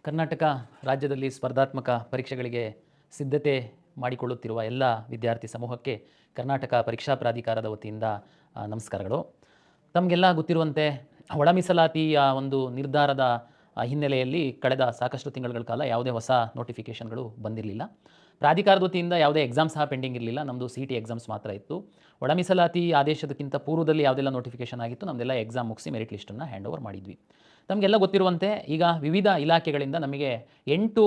ಕರ್ನಾಟಕ ರಾಜ್ಯದಲ್ಲಿ ಸ್ಪರ್ಧಾತ್ಮಕ ಪರೀಕ್ಷೆಗಳಿಗೆ ಸಿದ್ಧತೆ ಮಾಡಿಕೊಳ್ಳುತ್ತಿರುವ ಎಲ್ಲ ವಿದ್ಯಾರ್ಥಿ ಸಮೂಹಕ್ಕೆ ಕರ್ನಾಟಕ ಪರೀಕ್ಷಾ ಪ್ರಾಧಿಕಾರದ ವತಿಯಿಂದ ನಮಸ್ಕಾರಗಳು. ತಮಗೆಲ್ಲ ಗೊತ್ತಿರುವಂತೆ ಒಳ ಮೀಸಲಾತಿಯ ಒಂದು ನಿರ್ಧಾರದ ಹಿನ್ನೆಲೆಯಲ್ಲಿ ಕಳೆದ ಸಾಕಷ್ಟು ತಿಂಗಳುಗಳ ಕಾಲ ಯಾವುದೇ ಹೊಸ ನೋಟಿಫಿಕೇಷನ್ಗಳು ಬಂದಿರಲಿಲ್ಲ. ಪ್ರಾಧಿಕಾರದ ವತಿಯಿಂದ ಯಾವುದೇ ಎಕ್ಸಾಮ್ ಸಹ ಪೆಂಡಿಂಗ್ ಇರಲಿಲ್ಲ. ನಮ್ಮದು CET ಎಕ್ಸಾಮ್ಸ್ ಮಾತ್ರ ಇತ್ತು. ಒಳ ಮೀಸಲಾತಿ ಆದೇಶದಕ್ಕಿಂತ ಪೂರ್ವದಲ್ಲಿ ಯಾವುದೆಲ್ಲ ನೋಟಿಫಿಕೇಷನ್ ಆಗಿತ್ತು ನಮ್ಮದೆಲ್ಲ ಎಕ್ಸಾಮ್ ಮುಗಿಸಿ ಮೆರಿಟ್ ಲಿಸ್ಟನ್ನು ಹ್ಯಾಂಡ್ ಓವರ್ ಮಾಡಿದ್ವಿ. ತಮಗೆಲ್ಲ ಗೊತ್ತಿರುವಂತೆ ಈಗ ವಿವಿಧ ಇಲಾಖೆಗಳಿಂದ ನಮಗೆ 8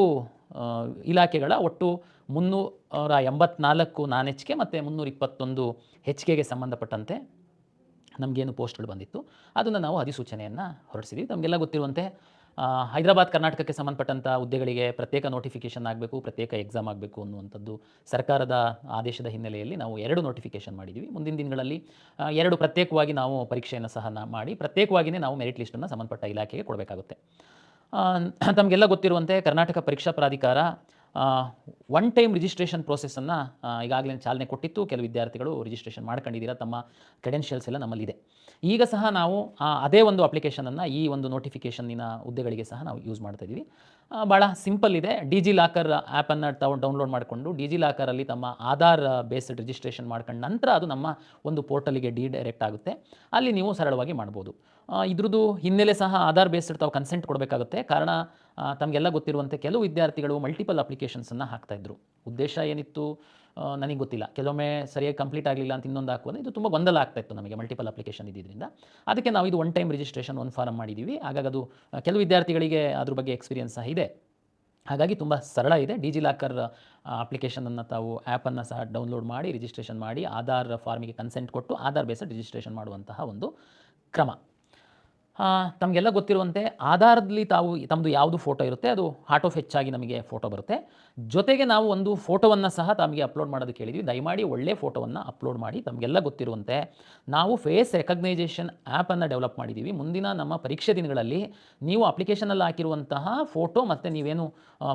ಇಲಾಖೆಗಳ ಒಟ್ಟು 384 ನಾನ್ HK ಮತ್ತು 321 HKಗೆ ಸಂಬಂಧಪಟ್ಟಂತೆ ನಮಗೇನು ಪೋಸ್ಟ್ಗಳು ಬಂದಿತ್ತು ಅದನ್ನು ನಾವು ಅಧಿಸೂಚನೆಯನ್ನು ಹೊರಡಿಸಿದ್ವಿ. ತಮಗೆಲ್ಲ ಗೊತ್ತಿರುವಂತೆ ಹೈದರಾಬಾದ್ ಕರ್ನಾಟಕಕ್ಕೆ ಸಂಬಂಧಪಟ್ಟಂಥ ಹುದ್ದೆಗಳಿಗೆ ಪ್ರತ್ಯೇಕ ನೋಟಿಫಿಕೇಷನ್ ಆಗಬೇಕು, ಪ್ರತ್ಯೇಕ ಎಕ್ಸಾಮ್ ಆಗಬೇಕು ಅನ್ನುವಂಥದ್ದು ಸರ್ಕಾರದ ಆದೇಶದ ಹಿನ್ನೆಲೆಯಲ್ಲಿ ನಾವು 2 ನೋಟಿಫಿಕೇಷನ್ ಮಾಡಿದ್ವಿ. ಮುಂದಿನ ದಿನಗಳಲ್ಲಿ 2 ಪ್ರತ್ಯೇಕವಾಗಿ ನಾವು ಪರೀಕ್ಷೆಯನ್ನು ಸಹ ಮಾಡಿ ಪ್ರತ್ಯೇಕವಾಗಿಯೇ ನಾವು ಮೆರಿಟ್ ಲಿಸ್ಟನ್ನು ಸಂಬಂಧಪಟ್ಟ ಇಲಾಖೆಗೆ ಕೊಡಬೇಕಾಗುತ್ತೆ. ತಮಗೆಲ್ಲ ಗೊತ್ತಿರುವಂತೆ ಕರ್ನಾಟಕ ಪರೀಕ್ಷಾ ಪ್ರಾಧಿಕಾರ ಒನ್ ಟೈಮ್ ರಿಜಿಸ್ಟ್ರೇಷನ್ ಪ್ರೋಸೆಸ್ಸನ್ನು ಈಗಾಗಲೇ ಚಾಲನೆ ಕೊಟ್ಟಿತ್ತು. ಕೆಲವು ವಿದ್ಯಾರ್ಥಿಗಳು ರಿಜಿಸ್ಟ್ರೇಷನ್ ಮಾಡ್ಕೊಂಡಿದ್ದೀರಾ, ತಮ್ಮ ಕ್ರೆಡೆನ್ಷಿಯಲ್ಸ್ ಎಲ್ಲ ನಮ್ಮಲ್ಲಿದೆ. ಈಗ ಸಹ ನಾವು ಅದೇ ಒಂದು ಅಪ್ಲಿಕೇಶನನ್ನು ಈ ಒಂದು ನೋಟಿಫಿಕೇಷನ್ನಿನ ಹುದ್ದೆಗಳಿಗೆ ಸಹ ನಾವು ಯೂಸ್ ಮಾಡ್ತಾ ಇದ್ದೀವಿ. ಭಾಳ ಸಿಂಪಲ್ ಇದೆ. ಡಿಜಿ ಲಾಕರ್ ಆ್ಯಪನ್ನು ಡೌನ್ಲೋಡ್ ಮಾಡಿಕೊಂಡು ಡಿಜಿ ಲಾಕರಲ್ಲಿ ತಮ್ಮ ಆಧಾರ್ ಬೇಸ್ಡ್ ರಿಜಿಸ್ಟ್ರೇಷನ್ ಮಾಡ್ಕೊಂಡು ನಂತರ ಅದು ನಮ್ಮ ಒಂದು ಪೋರ್ಟಲಿಗೆ ಡೈರೆಕ್ಟ್ ಆಗುತ್ತೆ. ಅಲ್ಲಿ ನೀವು ಸರಳವಾಗಿ ಮಾಡ್ಬೋದು. ಇದ್ರದ್ದು ಹಿನ್ನೆಲೆ ಸಹ ಆಧಾರ್ ಬೇಸ್ಡ್ ತಾವು ಕನ್ಸೆಂಟ್ ಕೊಡಬೇಕಾಗುತ್ತೆ. ಕಾರಣ ತಮಗೆಲ್ಲ ಗೊತ್ತಿರುವಂತೆ ಕೆಲವು ವಿದ್ಯಾರ್ಥಿಗಳು ಮಲ್ಟಿಪಲ್ ಅಪ್ಲಿಕೇಶನ್ಸನ್ನು ಹಾಕ್ತಾಯಿದ್ರು. ಉದ್ದೇಶ ಏನಿತ್ತು ನನಗೆ ಗೊತ್ತಿಲ್ಲ. ಕೆಲವೊಮ್ಮೆ ಸರಿಯಾಗಿ ಕಂಪ್ಲೀಟ್ ಆಗಲಿಲ್ಲ ಅಂತ ಇನ್ನೊಂದು ಹಾಕುವುದು ಇದು ತುಂಬ ಗೊಂದಲ ಆಗ್ತಾಯಿತ್ತು ನಮಗೆ ಮಲ್ಟಿಪಲ್ ಅಪ್ಲಿಕೇಶನ್ ಇದ್ದಿದ್ದರಿಂದ. ಅದಕ್ಕೆ ನಾವು ಇದು ಒನ್ ಟೈಮ್ ರಿಜಿಸ್ಟ್ರೇಷನ್ ಒಂದು ಫಾರಮ್ ಮಾಡಿದ್ದೀವಿ. ಹಾಗಾಗಿ ಅದು ಕೆಲವು ವಿದ್ಯಾರ್ಥಿಗಳಿಗೆ ಅದ್ರ ಬಗ್ಗೆ ಎಕ್ಸ್ಪೀರಿಯನ್ಸ್ ಸಹ ಇದೆ. ಹಾಗಾಗಿ ತುಂಬ ಸರಳ ಇದೆ. ಡಿಜಿ ಲಾಕರ್ ಅಪ್ಲಿಕೇಶನನ್ನು ತಾವು ಆ್ಯಪನ್ನು ಸಹ ಡೌನ್ಲೋಡ್ ಮಾಡಿ ರಿಜಿಸ್ಟ್ರೇಷನ್ ಮಾಡಿ ಆಧಾರ್ ಫಾರ್ಮಿಗೆ ಕನ್ಸೆಂಟ್ ಕೊಟ್ಟು ಆಧಾರ್ ಬೇಸ್ಡ್ ರಿಜಿಸ್ಟ್ರೇಷನ್ ಮಾಡುವಂತಹ ಒಂದು ಕ್ರಮ. ತಮಗೆಲ್ಲ ಗೊತ್ತಿರುವಂತೆ ಆಧಾರದಲ್ಲಿ ತಮ್ಮದು ಯಾವುದು ಫೋಟೋ ಇರುತ್ತೆ ಅದು ಆಟೋ ಫೆಚ್ ಆಗಿ ನಮಗೆ ಫೋಟೋ ಬರುತ್ತೆ. ಜೊತೆಗೆ ನಾವು ಒಂದು ಫೋಟೋವನ್ನು ಸಹ ತಮಗೆ ಅಪ್ಲೋಡ್ ಮಾಡೋದಕ್ಕೆ ಹೇಳಿದ್ವಿ. ದಯಮಾಡಿ ಒಳ್ಳೆಯ ಫೋಟೋವನ್ನು ಅಪ್ಲೋಡ್ ಮಾಡಿ. ತಮಗೆಲ್ಲ ಗೊತ್ತಿರುವಂತೆ ನಾವು ಫೇಸ್ ರೆಕಗ್ನೈಸೇಷನ್ ಆ್ಯಪನ್ನು ಡೆವಲಪ್ ಮಾಡಿದ್ದೀವಿ. ಮುಂದಿನ ನಮ್ಮ ಪರೀಕ್ಷೆ ದಿನಗಳಲ್ಲಿ ನೀವು ಅಪ್ಲಿಕೇಶನಲ್ಲಿ ಹಾಕಿರುವಂತಹ ಫೋಟೋ ಮತ್ತು ನೀವೇನು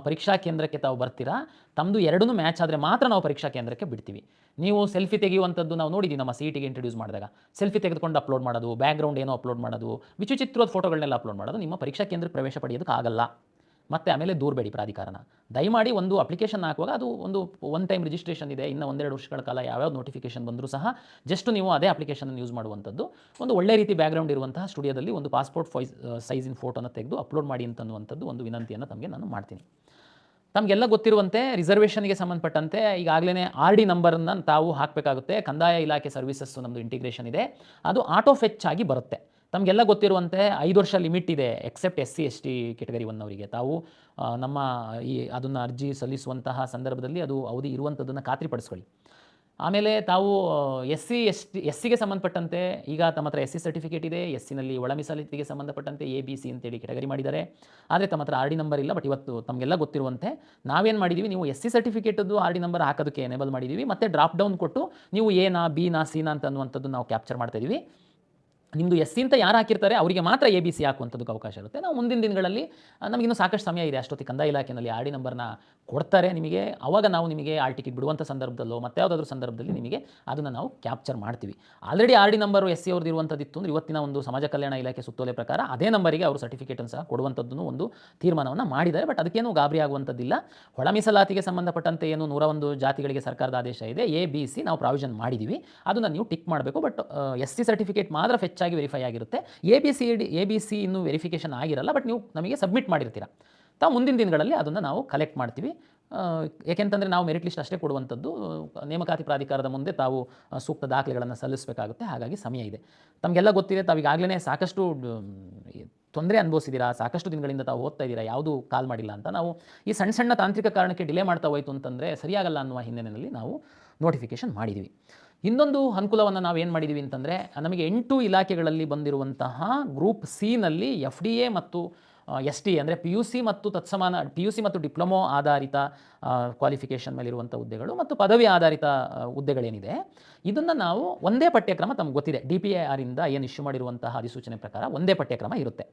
ಪರೀಕ್ಷಾ ಕೇಂದ್ರಕ್ಕೆ ತಾವು ಬರ್ತೀರಾ ತಮ್ಮದು ಎರಡೂ ಮ್ಯಾಚ್ ಆದರೆ ಮಾತ್ರ ನಾವು ಪರೀಕ್ಷಾ ಕೇಂದ್ರಕ್ಕೆ ಬಿಡ್ತೀವಿ. ನೀವು ಸೆಲ್ಫಿ ತೆಗೆಯುವಂಥದ್ದು ನಾವು ನೋಡಿದ್ದೀವಿ. ನಮ್ಮ CETಗೆ ಇಂಟ್ರೊಡ್ಯೂಸ್ ಮಾಡಿದಾಗ ಸೆಲ್ಫಿ ತೆಗೆದುಕೊಂಡು ಅಪ್ಲೋಡ್ ಮಾಡೋದು, ಬ್ಯಾಕ್ಗ್ರೌಂಡ್ ಏನೋ ಅಪ್ಲೋಡ್ ಮಾಡೋದು, ವಿಚಿತ್ರವಾದ ಫೋಟೋಗಳನ್ನೆಲ್ಲ ಅಪ್ಲೋಡ್ ಮಾಡೋದು ನಿಮ್ಮ ಪರೀಕ್ಷಾ ಕೇಂದ್ರಕ್ಕೆ ಪ್ರವೇಶ ಪಡೆಯೋದಕ್ಕಾಗಲ್ಲ. ಮತ್ತು ಆಮೇಲೆ ದೂರಬೇಡಿ ಪ್ರಾಧಿಕಾರನ. ದಯಮಾಡಿ ಒಂದು ಅಪ್ಲಿಕೇಶನ್ ಹಾಕುವಾಗ ಅದು ಒಂದು ಒನ್ ಟೈಮ್ ರಿಜಿಸ್ಟ್ರೇಷನ್ ಇದೆ. ಇನ್ನು 1-2 ವರ್ಷಗಳ ಕಾಲ ಯಾವ್ಯಾವ ನೋಟಿಫಿಕೇಷನ್ ಬಂದರೂ ಸಹ ಜಸ್ಟ್ ನೀವು ಅದೇ ಅಪ್ಲಿಕೇಶನನ್ನು ಯೂಸ್ ಮಾಡುವಂಥದ್ದು. ಒಂದು ಒಳ್ಳೆ ರೀತಿ ಬ್ಯಾಕ್ಗ್ರೌಂಡ್ ಇರುವಂತಹ ಸ್ಟುಡಿಯೋದಲ್ಲಿ ಒಂದು ಪಾಸ್ಪೋರ್ಟ್ ಸೈಜಿನ ಫೋಟೋನ ತೆಗೆದು ಅಪ್ಲೋಡ್ ಮಾಡಿ ಅಂತನ್ನುವಂಥದ್ದು ಒಂದು ವಿನಂತಿಯನ್ನು ತಮಗೆ ನಾನು ಮಾಡ್ತೀನಿ. ತಮಗೆಲ್ಲ ಗೊತ್ತಿರುವಂತೆ ರಿಸರ್ವೇಷನ್ಗೆ ಸಂಬಂಧಪಟ್ಟಂತೆ ಈಗಾಗಲೇ RD ನಂಬರನ್ನು ತಾವು ಹಾಕಬೇಕಾಗುತ್ತೆ. ಕಂದಾಯ ಇಲಾಖೆ ಸರ್ವಿಸಸ್ಸು ನಮ್ಮದು ಇಂಟಿಗ್ರೇಷನ್ ಇದೆ. ಅದು ಆಟೋ ಫೆಚ್ ಆಗಿ ಬರುತ್ತೆ. ತಮಗೆಲ್ಲ ಗೊತ್ತಿರುವಂತೆ 5 ವರ್ಷ ಲಿಮಿಟ್ ಇದೆ ಎಕ್ಸೆಪ್ಟ್ SC ST ಕೆಟಗರಿ 1 ಅವರಿಗೆ. ತಾವು ನಮ್ಮ ಅದನ್ನು ಅರ್ಜಿ ಸಲ್ಲಿಸುವಂತಹ ಸಂದರ್ಭದಲ್ಲಿ ಅದು ಅವಧಿ ಇರುವಂಥದ್ದನ್ನು ಖಾತ್ರಿಪಡಿಸ್ಕೊಳ್ಳಿ. ಆಮೇಲೆ ತಾವು SCಗೆ ಸಂಬಂಧಪಟ್ಟಂತೆ ಈಗ ತಮ್ಮ ಹತ್ರ SC ಸರ್ಟಿಫಿಕೇಟ್ ಇದೆ. SCನಲ್ಲಿ ಒಳ ಮೀಸಲಾತಿಗೆ ಸಂಬಂಧಪಟ್ಟಂತೆ ABC ಅಂತೇಳಿ ಕೆಟಗರಿ ಮಾಡಿದ್ದಾರೆ. ಆದರೆ ತಮ್ಮ ಹತ್ರ RD ನಂಬರ್ ಇಲ್ಲ. ಬಟ್ ಇವತ್ತು ತಮಗೆಲ್ಲ ಗೊತ್ತಿರುವಂತೆ ನಾವೇನು ಮಾಡಿದ್ದೀವಿ, ನೀವು SC ಸರ್ಟಿಫಿಕೇಟದ್ದು RD ನಂಬರ್ ಹಾಕೋದಕ್ಕೆ ಎನೇಬಲ್ ಮಾಡಿದ್ದೀವಿ. ಮತ್ತು ಡ್ರಾಪ್ ಡೌನ್ ಕೊಟ್ಟು ನೀವು A ನಾ B ನಾ C ನಾ ಅಂತ ಅನ್ನುವಂಥದ್ದು ನಾವು ಕ್ಯಾಪ್ಚರ್ ಮಾಡ್ತಾ ಇದ್ದೀವಿ. ನಿಮ್ಮದು SC ಅಂತ ಯಾರು ಹಾಕಿರ್ತಾರೆ ಅವರಿಗೆ ಮಾತ್ರ ABC ಹಾಕುವಂಥದ್ದಕ್ಕೆ ಅವಕಾಶ ಇರುತ್ತೆ. ನಾವು ಮುಂದಿನ ದಿನಗಳಲ್ಲಿ ನಮಗಿನ್ನೂ ಸಾಕಷ್ಟು ಸಮಯ ಇದೆ. ಅಷ್ಟೊತ್ತಿಗೆ ಕಂದಾಯ ಇಲಾಖೆಯಲ್ಲಿ RD ನಂಬರ್ನ ಕೊಡ್ತಾರೆ ನಿಮಗೆ. ಆವಾಗ ನಾವು ನಿಮಗೆ ಆಲ್ ಟಿಕೆಟ್ ಬಿಡುವಂಥ ಸಂದರ್ಭದಲ್ಲೋ ಮತ್ತು ಯಾವುದಾದ್ರೂ ಸಂದರ್ಭದಲ್ಲಿ ನಿಮಗೆ ಅದನ್ನು ನಾವು ಕ್ಯಾಪ್ಚರ್ ಮಾಡ್ತೀವಿ. ಆಲ್ರೆಡಿ RD ನಂಬರು SC ಅವ್ರದ್ದು ಇರುವಂಥದ್ದಿತ್ತು ಅಂದರೆ ಇವತ್ತಿನ ಒಂದು ಸಮಾಜ ಕಲ್ಯಾಣ ಇಲಾಖೆ ಸುತ್ತೋಲೆ ಪ್ರಕಾರ ಅದೇ ನಂಬರಿಗೆ ಅವರು ಸರ್ಟಿಫಿಕೇಟನ್ನು ಸಹ ಕೊಡುವಂಥದ್ದು ಒಂದು ತೀರ್ಮಾನವನ್ನು ಮಾಡಿದ್ದಾರೆ. ಬಟ್ ಅದಕ್ಕೇನು ಗಾಬರಿ ಆಗುವಂಥದ್ದಿಲ್ಲ. ಒಳ ಮೀಸಲಾತಿಗೆ ಸಂಬಂಧಪಟ್ಟಂತೆ ಏನು 101 ಜಾತಿಗಳಿಗೆ ಸರ್ಕಾರದ ಆದೇಶ ಇದೆ, ABC ನಾವು ಪ್ರಾವಿಷನ್ ಮಾಡಿದ್ದೀವಿ. ಅದನ್ನು ನೀವು ಟಿಕ್ ಮಾಡಬೇಕು. ಬಟ್ SC ಸರ್ಟಿಫಿಕೇಟ್ ಮಾತ್ರ ಫೆಚ್ ಆಗಿ ವೆರಿಫೈ ಆಗಿರುತ್ತೆ. ABC ಇನ್ನೂ ವೆರಿಫಿಕೇಷನ್ ಆಗಿರಲ್ಲ. ಬಟ್ ನೀವು ನಮಗೆ ಸಬ್ಮಿಟ್ ಮಾಡಿರ್ತೀರ. ತಾವು ಮುಂದಿನ ದಿನಗಳಲ್ಲಿ ಅದನ್ನು ನಾವು ಕಲೆಕ್ಟ್ ಮಾಡ್ತೀವಿ. ಏಕೆಂತಂದರೆ ನಾವು ಮೆರಿಟ್ ಲಿಸ್ಟ್ ಅಷ್ಟೇ ಕೊಡುವಂಥದ್ದು. ನೇಮಕಾತಿ ಪ್ರಾಧಿಕಾರದ ಮುಂದೆ ತಾವು ಸೂಕ್ತ ದಾಖಲೆಗಳನ್ನು ಸಲ್ಲಿಸಬೇಕಾಗುತ್ತೆ. ಹಾಗಾಗಿ ಸಮಯ ಇದೆ. ತಮಗೆಲ್ಲ ಗೊತ್ತಿದೆ, ತಾವು ಈಗಾಗಲೇ ಸಾಕಷ್ಟು ತೊಂದರೆ ಅನುಭವಿಸಿದ್ದೀರಾ. ಸಾಕಷ್ಟು ದಿನಗಳಿಂದ ತಾವು ಓದ್ತಾ ಇದ್ದೀರಾ, ಯಾವುದೂ ಕಾಲ್ ಮಾಡಿಲ್ಲ ಅಂತ. ನಾವು ಈ ಸಣ್ಣ ತಾಂತ್ರಿಕ ಕಾರಣಕ್ಕೆ ಡಿಲೇ ಮಾಡ್ತಾ ಹೋಯಿತು ಅಂತಂದರೆ ಸರಿಯಾಗಲ್ಲ ಅನ್ನುವ ಹಿನ್ನೆಲೆಯಲ್ಲಿ ನಾವು ನೋಟಿಫಿಕೇಷನ್ ಮಾಡಿದ್ದೀವಿ. ಇನ್ನೊಂದು ಅನುಕೂಲವನ್ನು ನಾವು ಏನು ಮಾಡಿದ್ದೀವಿ ಅಂತಂದರೆ ನಮಗೆ 8 ಇಲಾಖೆಗಳಲ್ಲಿ ಬಂದಿರುವಂತಹ ಗ್ರೂಪ್ Cನಲ್ಲಿ FDA ಮತ್ತು ST ಅಂದರೆ PUC ಮತ್ತು ತತ್ಸಮಾನ PUC ಮತ್ತು ಡಿಪ್ಲೊಮೊ ಆಧಾರಿತ ಕ್ವಾಲಿಫಿಕೇಷನ್ ಮೇಲಿರುವಂಥ ಹುದ್ದೆಗಳು ಮತ್ತು ಪದವಿ ಆಧಾರಿತ ಹುದ್ದೆಗಳೇನಿದೆ ಇದನ್ನು ನಾವು ಒಂದೇ ಪಠ್ಯಕ್ರಮ, ತಮಗೆ ಗೊತ್ತಿದೆ DPIR ಇಂದ ಏನು ಇಶ್ಯೂ ಮಾಡಿರುವಂತಹ ಅಧಿಸೂಚನೆ ಪ್ರಕಾರ ಒಂದೇ ಪಠ್ಯಕ್ರಮ ಇರುತ್ತೆ.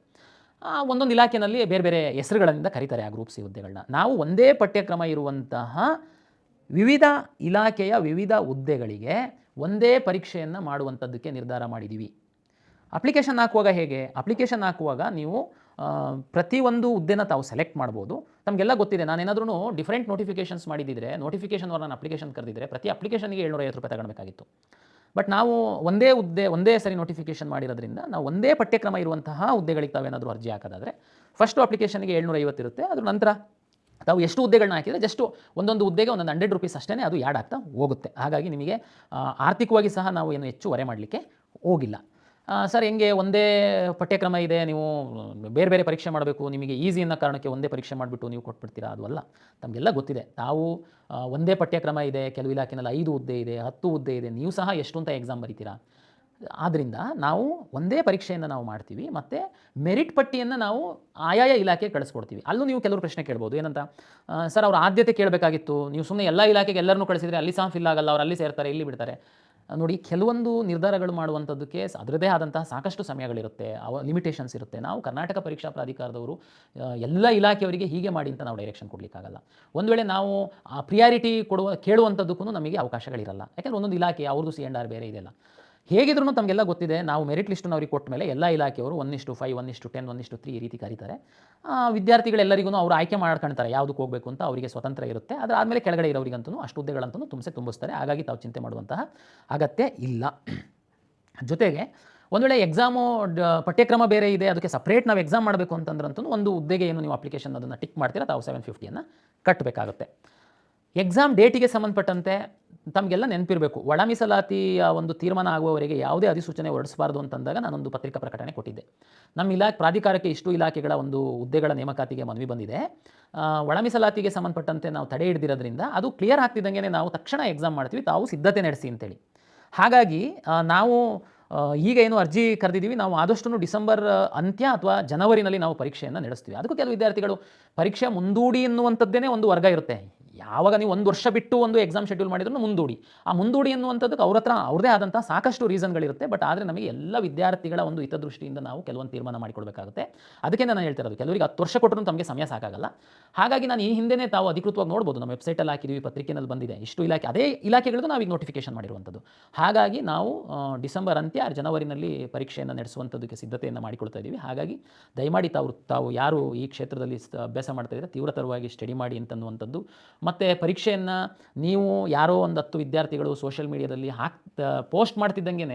ಒಂದೊಂದು ಇಲಾಖೆಯಲ್ಲಿ ಬೇರೆ ಬೇರೆ ಹೆಸರುಗಳಿಂದ ಕರೀತಾರೆ ಆ ಗ್ರೂಪ್ C ಹುದ್ದೆಗಳನ್ನ. ನಾವು ಒಂದೇ ಪಠ್ಯಕ್ರಮ ಇರುವಂತಹ ವಿವಿಧ ಇಲಾಖೆಯ ವಿವಿಧ ಹುದ್ದೆಗಳಿಗೆ ಒಂದೇ ಪರೀಕ್ಷೆಯನ್ನು ಮಾಡುವಂಥದ್ದಕ್ಕೆ ನಿರ್ಧಾರ ಮಾಡಿದ್ದೀವಿ. ಅಪ್ಲಿಕೇಶನ್ ಹಾಕುವಾಗ ಹೇಗೆ? ಅಪ್ಲಿಕೇಶನ್ ಹಾಕುವಾಗ ನೀವು ಪ್ರತಿಯೊಂದು ಹುದ್ದೆನ ತಾವು ಸೆಲೆಕ್ಟ್ ಮಾಡ್ಬೋದು. ತಮಗೆಲ್ಲ ಗೊತ್ತಿದೆ, ನಾನೇನಾದ್ರೂ ಡಿಫರೆಂಟ್ ನೋಟಿಫಿಕೇಷನ್ಸ್ ಮಾಡಿದ್ದಿದ್ರೆ, ನೋಟಿಫಿಕೇಷನ್ ನಾನು ಅಪ್ಲಿಕೇಶನ್ ಕರೆದಿದ್ದರೆ ಪ್ರತಿ ಅಪ್ಲಿಕೇಶನ್ಗೆ 750 ರೂಪಾಯಿ ತಗೊಳ್ಬೇಕಾಗಿತ್ತು. ಬಟ್ ನಾವು ಒಂದೇ ಸರಿ ನೋಟಿಫಿಕೇಷನ್ ಮಾಡಿರೋದ್ರಿಂದ ನಾವು ಒಂದೇ ಪಠ್ಯಕ್ರಮ ಇರುವಂತಹ ಹುದ್ದೆಗಳಿಗೆ ತಾವೇನಾದರೂ ಅರ್ಜಿ ಹಾಕೋದಾದರೆ ಫಸ್ಟು ಅಪ್ಲಿಕೇಶನ್ಗೆ 750 ಇರುತ್ತೆ. ಅದ್ರ ನಂತರ ತಾವು ಎಷ್ಟು ಹುದ್ದೆಗಳನ್ನ ಹಾಕಿದರೆ ಜಸ್ಟು ಒಂದೊಂದು ಹುದ್ದೆಗೆ ಒಂದೊಂದು 100 ರೂಪೀಸ್ ಅಷ್ಟೇ ಅದು ಆ್ಯಡ್ ಆಗ್ತಾ ಹೋಗುತ್ತೆ. ಹಾಗಾಗಿ ನಿಮಗೆ ಆರ್ಥಿಕವಾಗಿ ಸಹ ನಾವು ಏನು ಹೆಚ್ಚು ಹೊರೆ ಮಾಡಲಿಕ್ಕೆ ಹೋಗಿಲ್ಲ. ಸರ್ ಹೆಂಗೆ ಒಂದೇ ಪಠ್ಯಕ್ರಮ ಇದೆ, ನೀವು ಬೇರೆ ಬೇರೆ ಪರೀಕ್ಷೆ ಮಾಡಬೇಕು, ನಿಮಗೆ ಈಸಿ ಅನ್ನೋ ಕಾರಣಕ್ಕೆ ಒಂದೇ ಪರೀಕ್ಷೆ ಮಾಡಿಬಿಟ್ಟು ನೀವು ಕೊಟ್ಬಿಡ್ತೀರಾ? ಅದು ಅಲ್ಲ. ತಮಗೆಲ್ಲ ಗೊತ್ತಿದೆ, ತಾವು ಒಂದೇ ಪಠ್ಯಕ್ರಮ ಇದೆ, ಕೆಲವು ಇಲಾಖೆನಲ್ಲಿ 5 ಹುದ್ದೆ ಇದೆ, 10 ಹುದ್ದೆ ಇದೆ, ನೀವು ಸಹ ಎಷ್ಟು ಅಂತ ಎಕ್ಸಾಮ್ ಬರೀತೀರಾ. ಆದ್ದರಿಂದ ನಾವು ಒಂದೇ ಪರೀಕ್ಷೆಯನ್ನು ನಾವು ಮಾಡ್ತೀವಿ ಮತ್ತು ಮೆರಿಟ್ ಪಟ್ಟಿಯನ್ನು ನಾವು ಆಯಾಯ ಇಲಾಖೆಗೆ ಕಳಿಸ್ಕೊಡ್ತೀವಿ. ಅಲ್ಲೂ ನೀವು ಕೆಲವರು ಪ್ರಶ್ನೆ ಕೇಳ್ಬೋದು, ಏನಂತ, ಸರ್ ಅವ್ರ ಆದ್ಯತೆ ಕೇಳಬೇಕಾಗಿತ್ತು, ನೀವು ಸುಮ್ಮನೆ ಎಲ್ಲ ಇಲಾಖೆಗೆ ಎಲ್ಲರನ್ನೂ ಕಳಿಸಿದರೆ ಅಲ್ಲಿ ಸಹ ಫಿಲ್ ಆಗಲ್ಲ, ಅವ್ರು ಅಲ್ಲಿ ಸೇರ್ತಾರೆ, ಇಲ್ಲಿ ಬಿಡ್ತಾರೆ. ನೋಡಿ, ಕೆಲವೊಂದು ನಿರ್ಧಾರಗಳು ಮಾಡುವಂಥದ್ದಕ್ಕೆ ಅದರದೇ ಆದಂತಹ ಸಾಕಷ್ಟು ಸಮಯಗಳಿರುತ್ತೆ, ಲಿಮಿಟೇಷನ್ಸ್ ಇರುತ್ತೆ. ನಾವು ಕರ್ನಾಟಕ ಪರೀಕ್ಷಾ ಪ್ರಾಧಿಕಾರದವರು ಎಲ್ಲ ಇಲಾಖೆಯವರಿಗೆ ಹೀಗೆ ಮಾಡಿ ಅಂತ ನಾವು ಡೈರೆಕ್ಷನ್ ಕೊಡಲಿಕ್ಕಾಗಲ್ಲ. ಒಂದು ವೇಳೆ ನಾವು ಪ್ರಿಯಾರಿಟಿ ಕೇಳುವಂಥದ್ದಕ್ಕೂ ನಮಗೆ ಅವಕಾಶಗಳಿರಲ್ಲ. ಯಾಕೆಂದರೆ ಒಂದೊಂದು ಇಲಾಖೆ ಅವ್ರದ್ದು C&R ಬೇರೆ ಇದೆಯಲ್ಲ. ಹೇಗಿದ್ರೂ ತಮಗೆಲ್ಲ ಗೊತ್ತಿದೆ, ನಾವು ಮೆರಿಟ್ ಲಿಸ್ಟನ್ನು ಅವ್ರಿಗೆ ಕೊಟ್ಟ ಮೇಲೆ ಎಲ್ಲ ಇಲಾಖೆಯವರು 1:5, 1:10, 1:3 ಈ ರೀತಿ ಕರೀತಾರೆ. ವಿದ್ಯಾರ್ಥಿಗಳೆಲ್ಲರಿಗೂ ಅವರು ಆಯ್ಕೆ ಮಾಡ್ಕೊಳ್ತಾರೆ ಯಾವುದಕ್ಕೆ ಹೋಗಬೇಕು ಅಂತ, ಅವರಿಗೆ ಸ್ವತಂತ್ರ ಇರುತ್ತೆ. ಅದರ ಆದಮೇಲೆ ಕೆಳಗಡೆ ಇರೋರಿಗಂತೂ ಅಷ್ಟು ಹುದ್ದೆಗಳಂತೂ ತುಂಬಿಸ್ತಾರೆ. ಹಾಗಾಗಿ ತಾವು ಚಿಂತೆ ಮಾಡುವಂತಹ ಅಗತ್ಯ ಇಲ್ಲ. ಜೊತೆಗೆ ಒಂದು ವೇಳೆ ಎಕ್ಸಾಮು ಪಠ್ಯಕ್ರಮ ಬೇರೆ ಇದೆ, ಅದಕ್ಕೆ ಸಪ್ರೇಟ್ ನಾವು ಎಕ್ಸಾಮ್ ಮಾಡಬೇಕು ಅಂತಂದ್ರಂತೂ ಒಂದು ಹುದ್ದೆಗೆ ಏನು ನೀವು ಅಪ್ಲಿಕೇಶನ್ ಅದನ್ನು ಟಿಕ್ ಮಾಡ್ತೀರಾ, ತಾವು 750 ಕಟ್ಟಬೇಕಾಗುತ್ತೆ. ಎಕ್ಸಾಮ್ ಡೇಟಿಗೆ ಸಂಬಂಧಪಟ್ಟಂತೆ ತಮಗೆಲ್ಲ ನೆನಪಿರಬೇಕು, ಒಳ ಮೀಸಲಾತಿಯ ಒಂದು ತೀರ್ಮಾನ ಆಗುವವರೆಗೆ ಯಾವುದೇ ಅಧಿಸೂಚನೆ ಹೊರಡಿಸಬಾರ್ದು ಅಂತಂದಾಗ ನಾನೊಂದು ಪತ್ರಿಕಾ ಪ್ರಕಟಣೆ ಕೊಟ್ಟಿದ್ದೆ. ನಮ್ಮ ಪ್ರಾಧಿಕಾರಕ್ಕೆ ಇಷ್ಟು ಇಲಾಖೆಗಳ ಒಂದು ಹುದ್ದೆಗಳ ನೇಮಕಾತಿಗೆ ಮನವಿ ಬಂದಿದೆ, ಒಳ ಮೀಸಲಾತಿಗೆ ಸಂಬಂಧಪಟ್ಟಂತೆ ನಾವು ತಡೆ ಹಿಡಿದಿರೋದ್ರಿಂದ ಅದು ಕ್ಲಿಯರ್ ಆಗ್ತಿದ್ದಂಗೆ ನಾವು ತಕ್ಷಣ ಎಕ್ಸಾಮ್ ಮಾಡ್ತೀವಿ, ತಾವು ಸಿದ್ಧತೆ ನಡೆಸಿ ಅಂತೇಳಿ. ಹಾಗಾಗಿ ನಾವು ಈಗ ಏನು ಅರ್ಜಿ ಕರೆದಿದ್ದೀವಿ, ನಾವು ಆದಷ್ಟು ಡಿಸೆಂಬರ್ ಅಂತ್ಯ ಅಥವಾ ಜನವರಿನಲ್ಲಿ ನಾವು ಪರೀಕ್ಷೆಯನ್ನು ನಡೆಸ್ತೀವಿ. ಅದಕ್ಕೂ ಕೆಲವು ವಿದ್ಯಾರ್ಥಿಗಳು ಪರೀಕ್ಷೆ ಮುಂದೂಡಿ ಎನ್ನುವಂಥದ್ದೇ ಒಂದು ವರ್ಗ ಇರುತ್ತೆ. ಯಾವಾಗ ನೀವು 1 ವರ್ಷ ಬಿಟ್ಟು ಒಂದು ಎಕ್ಸಾಮ್ ಶೆಡ್ಯೂಲ್ ಮಾಡಿದ್ರು ಮುಂದೂಡಿ, ಆ ಮುಂದೂಡಿ ಎನ್ನುವಂಥದ್ದಕ್ಕೆ ಅವ್ರದ್ದೇ ಆದಂಥ ಸಾಕಷ್ಟು ರೀಸನ್ಗಳಿರುತ್ತೆ. ಬಟ್ ಆದರೆ ನಮಗೆ ಎಲ್ಲ ವಿದ್ಯಾರ್ಥಿಗಳ ಒಂದು ಹಿತದೃಷ್ಟಿಯಿಂದ ನಾವು ಕೆಲವೊಂದು ತೀರ್ಮಾನ ಮಾಡಿಕೊಡ್ಬೇಕಾಗುತ್ತೆ. ಅದಕ್ಕೆ ನಾನು ಹೇಳ್ತಿರೋದು, ಕೆಲವರಿಗೆ 10 ವರ್ಷ ಕೊಟ್ಟರು ತಮಗೆ ಸಮಯ ಸಾಕಾಗಲ್ಲ. ಹಾಗಾಗಿ ನಾನು ಈ ಹಿಂದೆನೇ ತಾವು ಅಧಿಕೃತವಾಗಿ ನೋಡ್ಬೋದು, ನಮ್ಮ ವೆಬ್ಸೈಟಲ್ಲಿ ಹಾಕಿದ್ದೀವಿ, ಪತ್ರಿಕೆಯಲ್ಲಿ ಬಂದಿದೆ, ಇಷ್ಟು ಇಲಾಖೆ, ಅದೇ ಇಲಾಖೆಗಳಿಗೂ ನಾವೀಗ ನೋಟಿಫಿಕೇಶನ್ ಮಾಡಿರುವಂಥದ್ದು. ಹಾಗಾಗಿ ನಾವು ಡಿಸೆಂಬರ್ ಅಂತ್ಯ ಜನವರಿನಲ್ಲಿ ಪರೀಕ್ಷೆಯನ್ನು ನಡೆಸುವಂಥದ್ದಕ್ಕೆ ಸಿದ್ಧತೆಯನ್ನು ಮಾಡಿಕೊಳ್ತಾ ಇದ್ದೀವಿ. ಹಾಗಾಗಿ ದಯಮಾಡಿ ತಾವು ಯಾರು ಈ ಕ್ಷೇತ್ರದಲ್ಲಿ ಅಭ್ಯಾಸ ಮಾಡ್ತಾ ಇದ್ದಾರೆ ತೀವ್ರತರವಾಗಿ ಸ್ಟಡಿ ಮಾಡಿ ಅಂತನ್ನುವಂಥದ್ದು. ಮತ್ತು ಪರೀಕ್ಷೆಯನ್ನು ನೀವು ಯಾರೋ ಒಂದು 10 ವಿದ್ಯಾರ್ಥಿಗಳು ಸೋಷಿಯಲ್ ಮೀಡಿಯಾದಲ್ಲಿ ಪೋಸ್ಟ್ ಮಾಡ್ತಿದ್ದಂಗೆ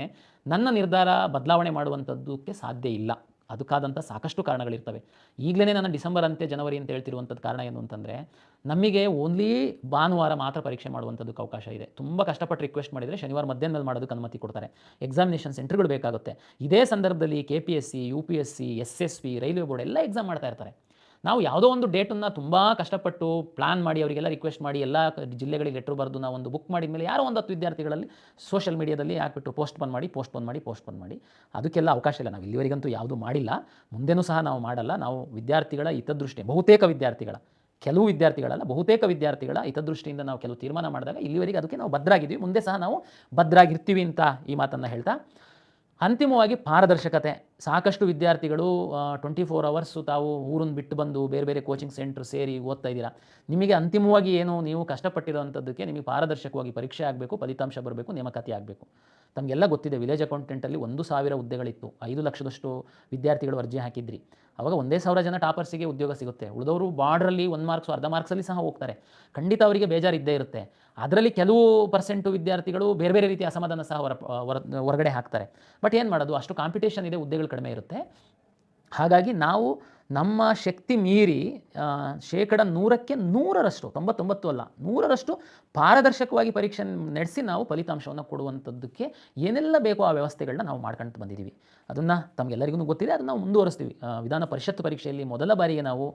ನನ್ನ ನಿರ್ಧಾರ ಬದಲಾವಣೆ ಮಾಡುವಂಥದ್ದಕ್ಕೆ ಸಾಧ್ಯ ಇಲ್ಲ. ಅದಕ್ಕಾದಂಥ ಸಾಕಷ್ಟು ಕಾರಣಗಳಿರ್ತವೆ. ಈಗಲೇ ನಾನು ಡಿಸೆಂಬರ್ ಅಂತ್ಯ ಜನವರಿ ಅಂತ ಹೇಳ್ತಿರುವಂಥದ್ದು ಕಾರಣ ಏನು ಅಂತಂದರೆ, ನಮಗೆ ಓನ್ಲಿ ಭಾನುವಾರ ಮಾತ್ರ ಪರೀಕ್ಷೆ ಮಾಡುವಂಥದ್ದಕ್ಕೆ ಅವಕಾಶ ಇದೆ. ತುಂಬ ಕಷ್ಟಪಟ್ಟು ರಿಕ್ವೆಸ್ಟ್ ಮಾಡಿದರೆ ಶನಿವಾರ ಮಧ್ಯಾಹ್ನದಲ್ಲಿ ಮಾಡೋದಕ್ಕೆ ಅನುಮತಿ ಕೊಡ್ತಾರೆ. ಎಕ್ಸಾಮಿನೇಷನ್ ಸೆಂಟರ್ಗಳು ಬೇಕಾಗುತ್ತೆ. ಇದೇ ಸಂದರ್ಭದಲ್ಲಿ KPSC, UPSC, SSB, railway board ಎಲ್ಲ ಎಕ್ಸಾಮ್ ಮಾಡ್ತಾ ಇರ್ತಾರೆ. ನಾವು ಯಾವುದೋ ಒಂದು ಡೇಟನ್ನು ತುಂಬ ಕಷ್ಟಪಟ್ಟು ಪ್ಲಾನ್ ಮಾಡಿ ಅವರಿಗೆಲ್ಲ ರಿಕ್ವೆಸ್ಟ್ ಮಾಡಿ ಎಲ್ಲ ಜಿಲ್ಲೆಗಳಿಗೆ ಲೆಟ್ರ್ ಬರೆದು ನಾವು ಒಂದು ಬುಕ್ ಮಾಡಿದ ಮೇಲೆ ಯಾರೋ ಒಂದು 10 ವಿದ್ಯಾರ್ಥಿಗಳಲ್ಲಿ ಸೋಷಿಯಲ್ ಮೀಡಿಯಾದಲ್ಲಿ ಹಾಕ್ಬಿಟ್ಟು ಪೋಸ್ಟ್ಪೋನ್ ಮಾಡಿ ಅದಕ್ಕೆಲ್ಲ ಅವಕಾಶ ಇಲ್ಲ. ನಾವು ಇಲ್ಲಿವರೆಗಂತೂ ಯಾವುದೂ ಮಾಡಿಲ್ಲ, ಮುಂದೆನೂ ಸಹ ನಾವು ಮಾಡಲ್ಲ. ನಾವು ವಿದ್ಯಾರ್ಥಿಗಳ ಹಿತದೃಷ್ಟಿ, ಕೆಲವು ವಿದ್ಯಾರ್ಥಿಗಳಲ್ಲ, ಬಹುತೇಕ ವಿದ್ಯಾರ್ಥಿಗಳ ಹಿತದೃಷ್ಟಿಯಿಂದ ನಾವು ಕೆಲವು ತೀರ್ಮಾನ ಮಾಡಿದಾಗ ಇಲ್ಲಿವರೆಗೆ ಅದಕ್ಕೆ ನಾವು ಭದ್ರಾಗಿದ್ದೀವಿ, ಮುಂದೆ ಸಹ ನಾವು ಭದ್ರಾಗಿರ್ತೀವಿ ಅಂತ ಈ ಮಾತನ್ನು ಹೇಳ್ತಾ, ಅಂತಿಮವಾಗಿ ಪಾರದರ್ಶಕತೆ. ಸಾಕಷ್ಟು ವಿದ್ಯಾರ್ಥಿಗಳು 24 ಅವರ್ಸು ತಾವು ಊರನ್ನು ಬಿಟ್ಟು ಬಂದು ಬೇರೆ ಬೇರೆ ಕೋಚಿಂಗ್ ಸೆಂಟ್ರ್ ಸೇರಿ ಓದ್ತಾ ಇದ್ದೀರಾ. ನಿಮಗೆ ಅಂತಿಮವಾಗಿ ಏನು ನೀವು ಕಷ್ಟಪಟ್ಟಿರೋವಂಥದ್ದಕ್ಕೆ ನಿಮಗೆ ಪಾರದರ್ಶಕವಾಗಿ ಪರೀಕ್ಷೆ ಆಗಬೇಕು, ಫಲಿತಾಂಶ ಬರಬೇಕು, ನೇಮಕಾತಿ ಆಗಬೇಕು. ತಮಗೆಲ್ಲ ಗೊತ್ತಿದೆ, ವಿಲೇಜ್ ಅಕೌಂಟೆಂಟಲ್ಲಿ 1,000 ಹುದ್ದೆಗಳಿತ್ತು, 5 ಲಕ್ಷದಷ್ಟು ವಿದ್ಯಾರ್ಥಿಗಳು ಅರ್ಜಿ ಹಾಕಿದ್ರಿ. ಅವಾಗ 1,000 ಜನ ಟಾಪರ್ಸಿಗೆ ಉದ್ಯೋಗ ಸಿಗುತ್ತೆ. ಉಳಿದವರು ಬಾರ್ಡ್ರಲ್ಲಿ 1 ಮಾರ್ಕ್ಸು, ಅರ್ಧ ಮಾರ್ಕ್ಸಲ್ಲಿ ಸಹ ಹೋಗ್ತಾರೆ. ಖಂಡಿತ ಅವರಿಗೆ ಬೇಜಾರು ಇದ್ದೇ ಇರುತ್ತೆ. ಅದರಲ್ಲಿ ಕೆಲವು ಪರ್ಸೆಂಟು ವಿದ್ಯಾರ್ಥಿಗಳು ಬೇರೆ ಬೇರೆ ರೀತಿಯ ಅಸಮಾಧಾನ ಸಹ ಹೊರಗಡೆ ಹಾಕ್ತಾರೆ. ಬಟ್ ಏನು ಮಾಡೋದು, ಅಷ್ಟು ಕಾಂಪಿಟೇಷನ್ ಇದೆ, ಹುದ್ದೆಗಳು ಕಡಿಮೆ ಇರುತ್ತೆ. ಹಾಗಾಗಿ ನಾವು ನಮ್ಮ ಶಕ್ತಿ ಮೀರಿ 100% 99 ಅಲ್ಲ 100% ಪಾರದರ್ಶಕವಾಗಿ ಪರೀಕ್ಷೆ ನಡೆಸಿ ನಾವು ಫಲಿತಾಂಶವನ್ನು ಕೊಡುವಂಥದ್ದಕ್ಕೆ ಏನೆಲ್ಲ ಬೇಕೋ ಆ ವ್ಯವಸ್ಥೆಗಳನ್ನ ನಾವು ಮಾಡ್ಕೊಂಡು ಬಂದಿದ್ದೀವಿ. ಅದನ್ನು ತಮಗೆಲ್ಲರಿಗೂ ಗೊತ್ತಿದೆ, ಅದನ್ನು ನಾವು ಮುಂದುವರಿಸ್ತೀವಿ. ವಿಧಾನ ಪರಿಷತ್ ಪರೀಕ್ಷೆಯಲ್ಲಿ ಮೊದಲ ಬಾರಿಗೆ ನಾವು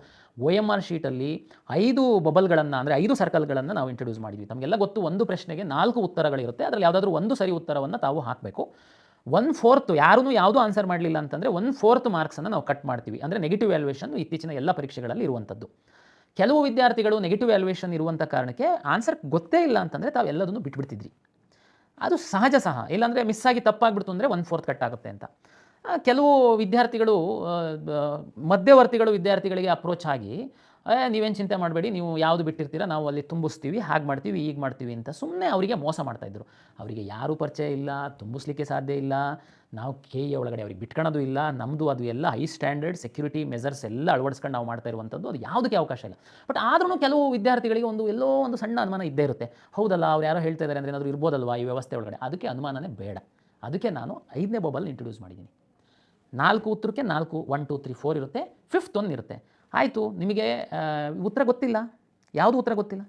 OMR ಶೀಟಲ್ಲಿ 5 ಬಬಲ್ಗಳನ್ನು, ಅಂದರೆ 5 ಸರ್ಕಲ್ಗಳನ್ನು ನಾವು ಇಂಟ್ರೊಡ್ಯೂಸ್ ಮಾಡಿದ್ವಿ. ತಮಗೆಲ್ಲ ಗೊತ್ತು, ಒಂದು ಪ್ರಶ್ನೆಗೆ 4 ಉತ್ತರಗಳಿರುತ್ತೆ, ಅದರಲ್ಲಿ ಯಾವುದಾದ್ರೂ ಒಂದು ಸರಿ ಉತ್ತರವನ್ನು ತಾವು ಹಾಕಬೇಕು. 1/4 ಯಾರೂ ಯಾವುದೂ ಆನ್ಸರ್ ಮಾಡಲಿಲ್ಲ ಅಂತಂದರೆ 1/4 ಮಾರ್ಕ್ಸನ್ನು ನಾವು ಕಟ್ ಮಾಡ್ತೀವಿ. ಅಂದರೆ ನೆಗೆಟಿವ್ ವ್ಯಾಲ್ಯೂಯೇಷನ್ ಇತ್ತೀಚಿನ ಎಲ್ಲ ಪರೀಕ್ಷೆಗಳಲ್ಲಿ ಇರುವಂಥದ್ದು. ಕೆಲವು ವಿದ್ಯಾರ್ಥಿಗಳು ನೆಗೆಟಿವ್ ವ್ಯಾಲ್ಯೂಯೇಷನ್ ಇರುವಂಥ ಕಾರಣಕ್ಕೆ ಆನ್ಸರ್ ಗೊತ್ತೇ ಇಲ್ಲ ಅಂತಂದರೆ ತಾವೆಲ್ಲದನ್ನು ಬಿಟ್ಬಿಡ್ತಿದ್ರಿ. ಅದು ಸಹಜ ಸಹ, ಇಲ್ಲಾಂದರೆ ಮಿಸ್ ಆಗಿ ತಪ್ಪಾಗ್ಬಿಡ್ತು ಅಂದರೆ 1/4 ಕಟ್ ಆಗುತ್ತೆ ಅಂತ. ಕೆಲವು ವಿದ್ಯಾರ್ಥಿಗಳು ಮಧ್ಯವರ್ತಿಗಳು ವಿದ್ಯಾರ್ಥಿಗಳಿಗೆ ಅಪ್ರೋಚ್ ಆಗಿ ನೀವೇನು ಚಿಂತೆ ಮಾಡಬೇಡಿ, ನೀವು ಯಾವುದು ಬಿಟ್ಟಿರ್ತೀರಾ ನಾವು ಅಲ್ಲಿ ತುಂಬಿಸ್ತೀವಿ, ಹಾಗೆ ಮಾಡ್ತೀವಿ, ಈಗ ಮಾಡ್ತೀವಿ ಅಂತ ಸುಮ್ಮನೆ ಅವರಿಗೆ ಮೋಸ ಮಾಡ್ತಾಯಿದ್ರು. ಅವರಿಗೆ ಯಾರೂ ಪರಿಚಯ ಇಲ್ಲ, ತುಂಬಿಸ್ಲಿಕ್ಕೆ ಸಾಧ್ಯ ಇಲ್ಲ, ನಾವು ಕೆ ಎ ಒಳಗಡೆ ಅವ್ರಿಗೆ ಬಿಟ್ಕೊಳ್ಳೋದು ಇಲ್ಲ, ನಮ್ಮದು ಅದು ಎಲ್ಲ ಹೈ ಸ್ಟ್ಯಾಂಡರ್ಡ್ ಸೆಕ್ಯೂರಿಟಿ ಮೆಜರ್ಸ್ ಎಲ್ಲ ಅಳವಡಿಸ್ಕೊಂಡು ನಾವು ಮಾಡ್ತಾ ಇರುವಂಥದ್ದು, ಅದು ಯಾವುದಕ್ಕೆ ಅವಕಾಶ ಇಲ್ಲ. ಬಟ್ ಆದ್ರೂ ಕೆಲವು ವಿದ್ಯಾರ್ಥಿಗಳಿಗೆ ಎಲ್ಲೋ ಒಂದು ಸಣ್ಣ ಅನುಮಾನ ಇದ್ದೇ ಇರುತ್ತೆ. ಹೌದಲ್ಲ, ಅವ್ರು ಯಾರೋ ಹೇಳ್ತಾ ಇದ್ದಾರೆ ಅಂದರೆ ಏನಾದರೂ ಇರ್ಬೋದಲ್ವಾ ಈ ವ್ಯವಸ್ಥೆ ಒಳಗಡೆ. ಅದಕ್ಕೆ ಅನುಮಾನನೇ ಬೇಡ. ಅದಕ್ಕೆ ನಾನು 5ನೇ ಬಬಲ್ ಇಂಟ್ರೊಡ್ಯೂಸ್ ಮಾಡಿದ್ದೀನಿ. 4 ಉತ್ತರಕ್ಕೆ 4 1 2 3 4 ಇರುತ್ತೆ, 5th ಒಂದು ಇರುತ್ತೆ. ಆಯಿತು, ನಿಮಗೆ ಉತ್ತರ ಗೊತ್ತಿಲ್ಲ, ಯಾವುದು ಉತ್ತರ ಗೊತ್ತಿಲ್ಲ,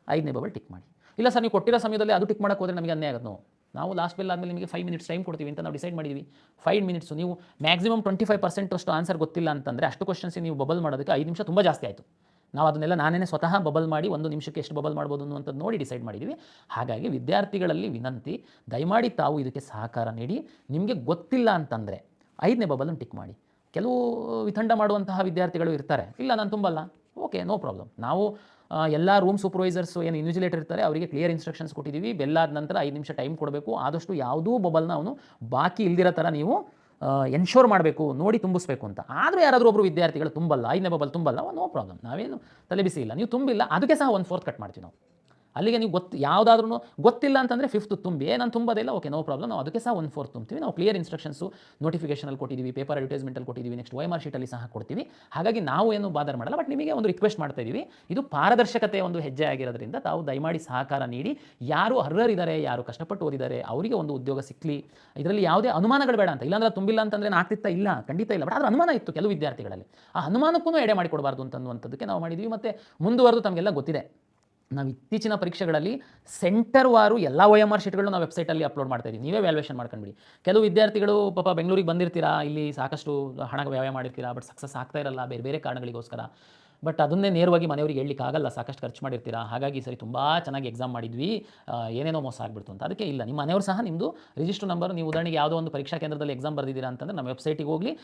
5ನೇ ಬಬಲ್ ಟಿಕ್ ಮಾಡಿ. ಇಲ್ಲ ಸರ್, ನೀವು ಕೊಟ್ಟಿರೋ ಸಮಯದಲ್ಲಿ ಅದು ಟಿಕ್ ಮಾಡೋಕ್ಕೆ ಹೋದರೆ ನಮಗೆ ಅನ್ಯಾಯ ಆಗುತ್ತೆ. ನಾವು ಲಾಸ್ಟ್ ಬೆಲ್ ಆದಮೇಲೆ ನಿಮಗೆ 5 ಮಿನಿಟ್ಸ್ ಟೈಮ್ ಕೊಡ್ತೀವಿ ಅಂತ ನಾವು ಡಿಸೈಡ್ ಮಾಡಿದ್ದೀವಿ. 5 ಮಿನಿಟ್ಸು ನೀವು ಮ್ಯಾಕ್ಸಿಮಮ್ 25% ಅಷ್ಟು ಆನ್ಸರ್ ಗೊತ್ತಿಲ್ಲ ಅಂತಂದರೆ ಅಷ್ಟು ಕ್ವಶನ್ಸ್ ನೀವು ಬಬಲ್ ಮಾಡೋದಕ್ಕೆ 5 ನಿಮಿಷ ತುಂಬ ಜಾಸ್ತಿ ಆಯಿತು. ನಾವು ಅದನ್ನೆಲ್ಲ ನಾನೇ ಸ್ವತಃ ಬಬಲ್ ಮಾಡಿ 1 ನಿಮಿಷಕ್ಕೆ ಎಷ್ಟು ಬಬಲ್ ಮಾಡ್ಬೋದು ಅನ್ನುವಂಥದ್ದು ನೋಡಿ ಡಿಸೈಡ್ ಮಾಡಿದ್ದೀವಿ. ಹಾಗಾಗಿ ವಿದ್ಯಾರ್ಥಿಗಳಲ್ಲಿ ವಿನಂತಿ, ದಯಮಾಡಿ ತಾವು ಇದಕ್ಕೆ ಸಹಕಾರ ನೀಡಿ. ನಿಮಗೆ ಗೊತ್ತಿಲ್ಲ ಅಂತಂದರೆ 5ನೇ ಬಬಲನ್ನು ಟಿಕ್ ಮಾಡಿ. ಕೆಲವು ವಿತಂಡ ಮಾಡುವಂತಹ ವಿದ್ಯಾರ್ಥಿಗಳು ಇರ್ತಾರೆ, ಇಲ್ಲ ನಾನು ತುಂಬಲ್ಲ, ಓಕೆ, ನೋ ಪ್ರಾಬ್ಲಮ್. ನಾವು ಎಲ್ಲ ರೂಮ್ ಸೂಪರ್ವೈಸರ್ಸು ಏನು ಇನ್ವಿಜಿಲೇಟರ್ ಇರ್ತಾರೆ ಅವರಿಗೆ ಕ್ಲಿಯರ್ ಇನ್ಸ್ಟ್ರಕ್ಷನ್ಸ್ ಕೊಟ್ಟಿದ್ದೀವಿ. ಬೆಲ್ಲಾದ ನಂತರ 5 ನಿಮಿಷ ಟೈಮ್ ಕೊಡಬೇಕು. ಆದಷ್ಟು ಯಾವುದೂ ಬಬಲ್ನ ಅವನು ಬಾಕಿ ಇಲ್ದಿರೋ ಥರ ನೀವು ಎನ್ಶೋರ್ ಮಾಡಬೇಕು, ನೋಡಿ ತುಂಬಿಸ್ಬೇಕು ಅಂತ. ಆದರೂ ಯಾರಾದರೂ ಒಬ್ಬರು ವಿದ್ಯಾರ್ಥಿಗಳು ತುಂಬಲ್ಲ, 5ನೇ ಬಬಲ್ ತುಂಬಲ್ಲ, ನೋ ಪ್ರಾಬ್ಲಮ್, ನಾವೇನು ತಲೆಬಿಸಿ ಇಲ್ಲ. ನೀವು ತುಂಬಿಲ್ಲ ಅದಕ್ಕೆ ಸಹ 1/4 ಕಟ್ ಮಾಡ್ತೀವಿ ನಾವು. ಅಲ್ಲಿಗೆ ನೀವು ಯಾವುದಾದ್ರೂ ಗೊತ್ತಿಲ್ಲ ಅಂತಂದರೆ 5th ತುಂಬಿ, ನಾನು ತುಂಬೋದಿಲ್ಲ, ಓಕೆ, ನೋ ಪ್ರಾಬ್ಲಮ್, ನಾವು ಅದಕ್ಕೆ ಸಹ 1/4 ತುಂಬ್ತೀವಿ. ನಾವು ಕ್ಲಿಯರ್ ಇನ್ಸ್ಟ್ರಕ್ಷನ್ಸು ನೋಟಿಫಿಕೇಷನಲ್ಲಿ ಕೊಟ್ಟಿದ್ದೀವಿ, ಪೇಪರ್ ಅಡ್ವರ್ಟೈಸ್ಮೆಂಟಲ್ಲಿ ಕೊಟ್ಟಿದ್ದೀವಿ, ನೆಕ್ಸ್ಟ್ OMR ಶೀಟಲ್ಲಿ ಸಹ ಕೊಡ್ತೀವಿ. ಹಾಗಾಗಿ ನಾವು ಏನು ಬಾದರ್ ಮಾಡಲ್ಲ. ಬಟ್ ನಿಮಗೆ ಒಂದು ರಿಕ್ವೆಸ್ಟ್ ಮಾಡ್ತಾ ಇದ್ದೀವಿ, ಇದು ಪಾರದರ್ಶಕತೆಯ ಒಂದು ಹೆಜ್ಜೆ ಆಗಿರೋದ್ರಿಂದ ತಾವು ದಯಮಾಡಿ ಸಹಕಾರ ನೀಡಿ. ಯಾರು ಅರ್ಹರಿದ್ದಾರೆ, ಯಾರು ಕಷ್ಟಪಟ್ಟು ಓದಿದ್ದಾರೆ ಅವರಿಗೆ ಒಂದು ಉದ್ಯೋಗ ಸಿಕ್ಕಲಿ. ಇದರಲ್ಲಿ ಯಾವುದೇ ಅನುಮಾನಗಳು ಬೇಡ ಅಂತ. ಇಲ್ಲಾಂದ್ರೆ ತುಂಬಿಲ್ಲ ಅಂತಂದರೆ ಆಗ್ತಿತ್ತಾ, ಇಲ್ಲ, ಖಂಡಿತ ಇಲ್ಲ. ಬಟ್ ಆದರೆ ಅನುಮಾನ ಇತ್ತು ಕೆಲವು ವಿದ್ಯಾರ್ಥಿಗಳಲ್ಲಿ, ಆ ಅನುಮಾನಕ್ಕೂ ಎಡೆ ಮಾಡಿಕೊಡಬಾರ್ದು ಅಂತನ್ನುವಂಥದ್ದಕ್ಕೆ ನಾವು ಮಾಡಿದ್ದೀವಿ. ಮತ್ತು ಮುಂದುವರೆದು ತಮಗೆಲ್ಲ ಗೊತ್ತಿದೆ, ನಾವು ಇತ್ತೀಚಿನ ಪರೀಕ್ಷೆಗಳಲ್ಲಿ ಸೆಂಟರ್ ವಾರು ಎಲ್ಲ OMR ಶೀಟ್ಗಳು ನಾವು ವೆಬ್ಸೈಟಲ್ಲಿ ಅಪ್ಲೋಡ್ ಮಾಡ್ತಾ ಇದ್ದೀವಿ. ನೀವೇ ವ್ಯಾಲ್ಯೂಯೇಷನ್ ಮಾಡ್ಕೊಂಡ್ಬಿಡಿ. ಕೆಲವು ವಿದ್ಯಾರ್ಥಿಗಳು ಪಾಪ ಬೆಂಗಳೂರಿಗೆ ಬಂದಿರ್ತೀರಾ, ಇಲ್ಲಿ ಸಾಕಷ್ಟು ಹಣ ವ್ಯಯ ಮಾಡಿರ್ತೀರಾ, ಬಟ್ ಸಕ್ಸಸ್ ಆಗ್ತಾ ಇರಲ್ಲ ಬೇರೆ ಬೇರೆ ಕಾರಣಗಳಿಗೋಸ್ಕರ. ಬಟ್ ಅದನ್ನೇ ನೇರವಾಗಿ ಮನೆಯವರಿಗೆ ಹೇಳಲಿಕ್ಕಾಗಲ್ಲ, ಸಾಕಷ್ಟು ಖರ್ಚು ಮಾಡಿರ್ತೀರಾ. ಹಾಗಾಗಿ ಸರಿ ತುಂಬ ಚೆನ್ನಾಗಿ ಎಕ್ಸಾಮ್ ಮಾಡಿದ್ವಿ, ಏನೇನೋ ಮೋಸ ಆಗಿಬಿಡ್ತು ಅಂತ. ಅದಕ್ಕೆ ಇಲ್ಲ, ನಿಮ್ಮ ಮನೆಯವರು ಸಹ ನಿಮ್ಮದು ರಿಜಿಸ್ಟರ್ ನಂಬರ್, ನೀವು ಉದಾಹರಣೆಗೆ ಯಾವುದೋ ಒಂದು ಪರೀಕ್ಷಾ ಕೇಂದ್ರದಲ್ಲಿ ಎಕ್ಸಾಮ್ ಬರೆದಿದ್ದೀರಾ ಅಂತಂದರೆ ನಮ್ಮ ವೆಬ್ಸೈಟಿಗೆ ಹೋಗಲಿ,